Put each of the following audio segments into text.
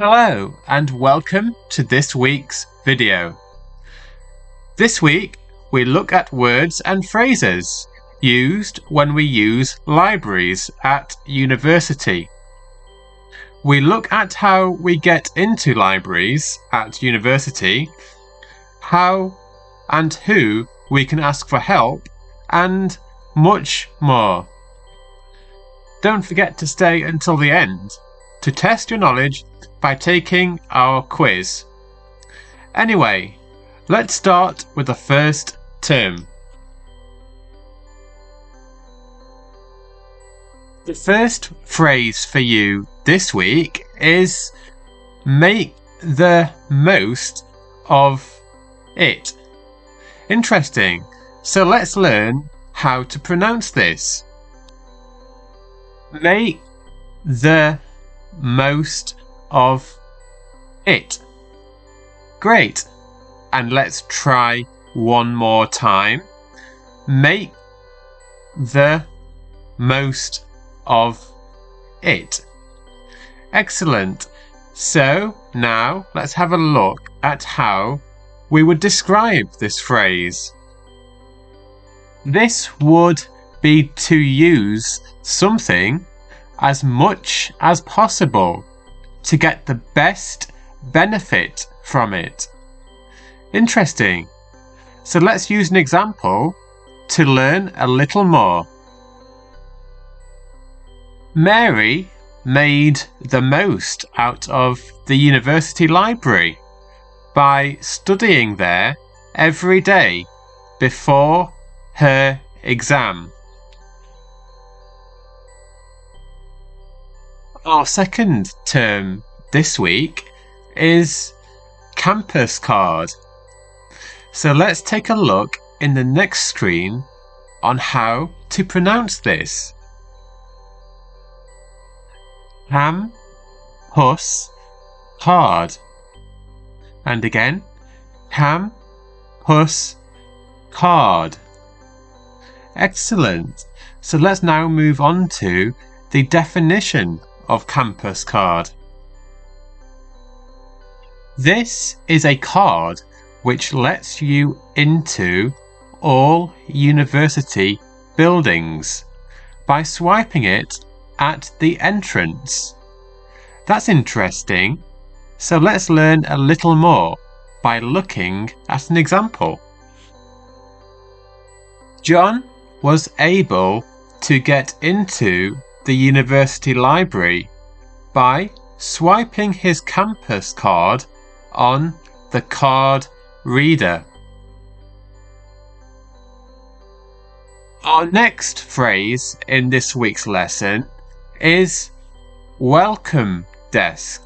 Hello and welcome to this week's video. This week we look at words and phrases used when we use libraries at university. We look at how we get into libraries at university, how and who we can ask for help, and much more. Don't forget to stay until the end to test your knowledge by taking our quiz. Anyway, let's start with the first term. The first phrase for you this week is make the most of it. Interesting. So let's learn how to pronounce this. Make the most of it. Great. And let's try one more time. Make the most of it. Excellent. So now let's have a look at how we would describe this phrase. This would be to use something as much as possible to get the best benefit from it. Interesting. So let's use an example to learn a little more. Mary made the most out of the university library by studying there every day before her exam. Our second term this week is campus card. So let's take a look in the next screen on how to pronounce this. Campus card. And again, campus card. Excellent. So let's now move on to the definition of campus card. This is a card which lets you into all university buildings by swiping it at the entrance. That's interesting. So let's learn a little more by looking at an example. John was able to get into the university library by swiping his campus card on the card reader. Our next phrase in this week's lesson is welcome desk.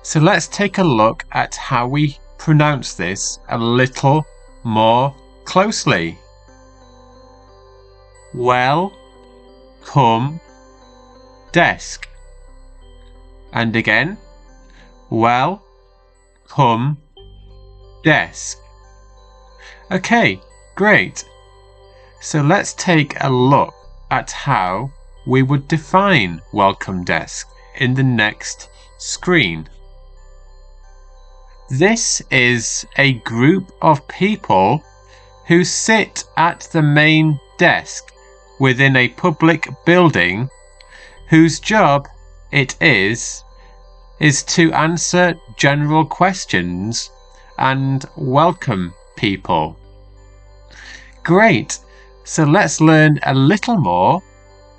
So let's take a look at how we pronounce this a little more closely. Welcome desk. And again, welcome desk. Okay, great. So let's take a look at how we would define welcome desk in the next screen. This is a group of people who sit at the main desk within a public building whose job it is to answer general questions and welcome people. Great. So let's learn a little more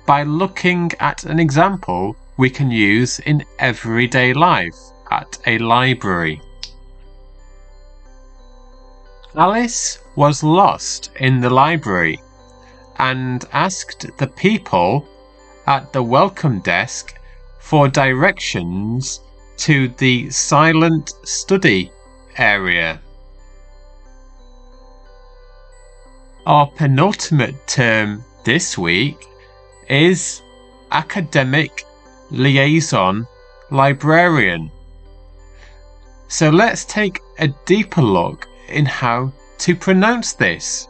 by looking at an example we can use in everyday life at a library. Alice was lost in the library and asked the people at the welcome desk for directions to the silent study area. Our penultimate term this week is academic liaison librarian. So let's take a deeper look in how to pronounce this.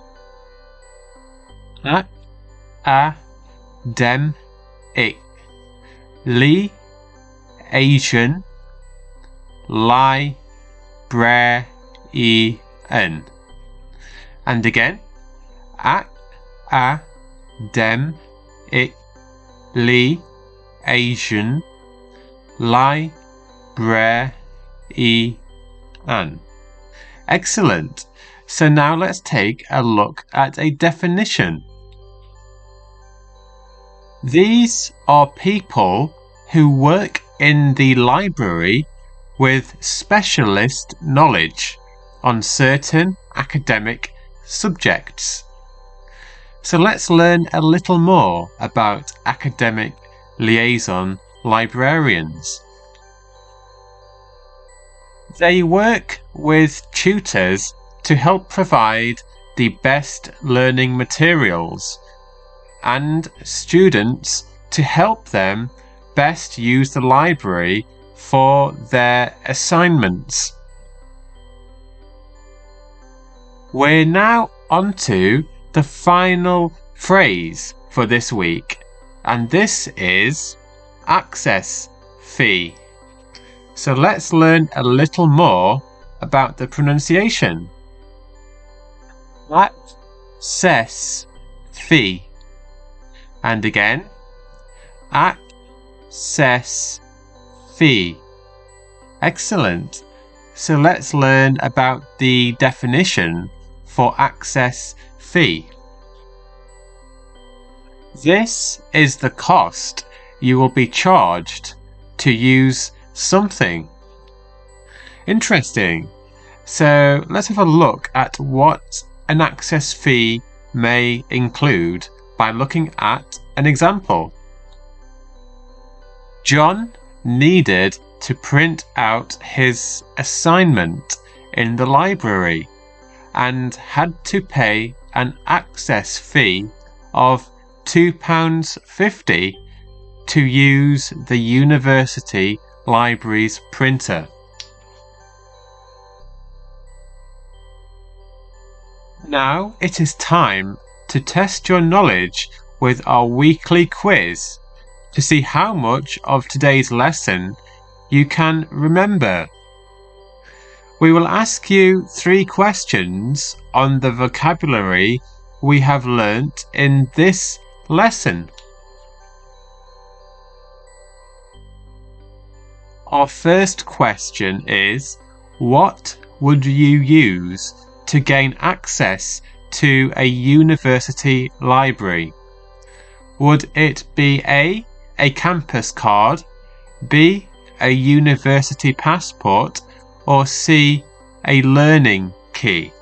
Liaison Librarian. And again, Liaison, Librarian. Excellent. So now let's take a look at a definition. These are people who work in the library with specialist knowledge on certain academic subjects. So let's learn a little more about academic liaison librarians. They work with tutors to help provide the best learning materials and students to help them best use the library for their assignments. We're now on to the final phrase for this week, and this is access fee. So let's learn a little more about the pronunciation. Access fee. And again, access fee. Excellent. So let's learn about the definition for access fee. This is the cost you will be charged to use something. Interesting. So let's have a look at what an access fee may include by looking at an example. John needed to print out his assignment in the library and had to pay an access fee of £2.50 to use the university library's printer. Now it is time to test your knowledge with our weekly quiz to see how much of today's lesson you can remember. We will ask you 3 questions on the vocabulary we have learnt in this lesson. Our first question is, what would you use to gain access to a university library? Would it be A, a campus card, B, a university passport, or C, a learning key?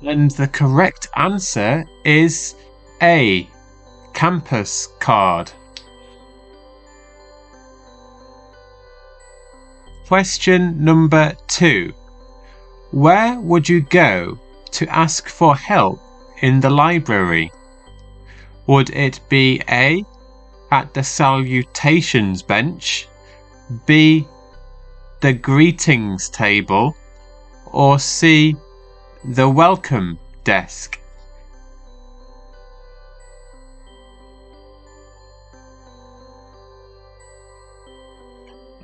And the correct answer is A, campus card. Question number 2. Where would you go to ask for help in the library? Would it be A, at the salutations bench, B, the greetings table, or C, the welcome desk?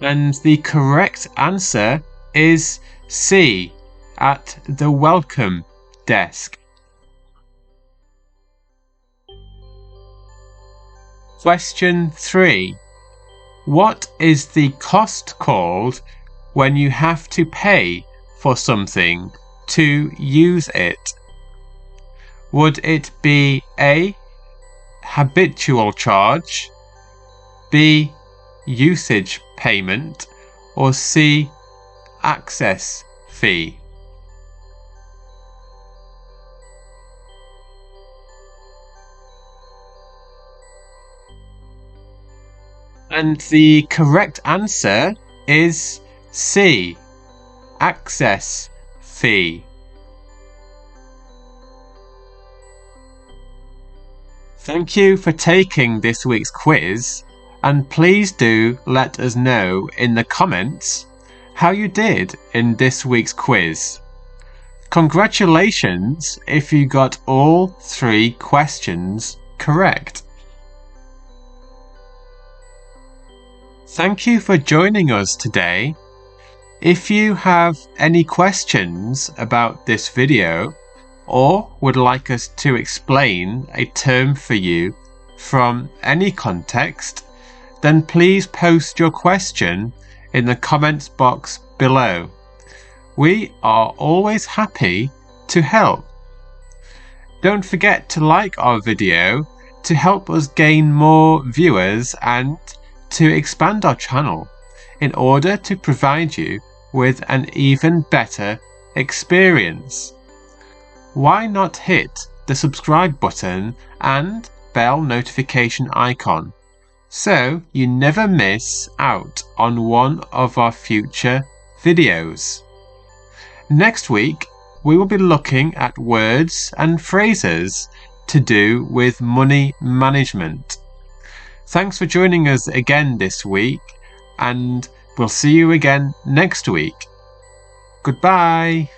And the correct answer is C, at the welcome desk. Question 3. What is the cost called when you have to pay for something to use it? Would it be A, habitual charge, B, usage payment, or C, access fee? And the correct answer is C, access fee. Thank you for taking this week's quiz, and please do let us know in the comments how you did in this week's quiz. Congratulations if you got all 3 questions correct. Thank you for joining us today. If you have any questions about this video or would like us to explain a term for you from any context, then please post your question in the comments box below. We are always happy to help. Don't forget to like our video to help us gain more viewers and to expand our channel in order to provide you with an even better experience. Why not hit the subscribe button and bell notification icon so you never miss out on one of our future videos. Next week, we will be looking at words and phrases to do with money management. Thanks for joining us again this week, and we'll see you again next week. Goodbye.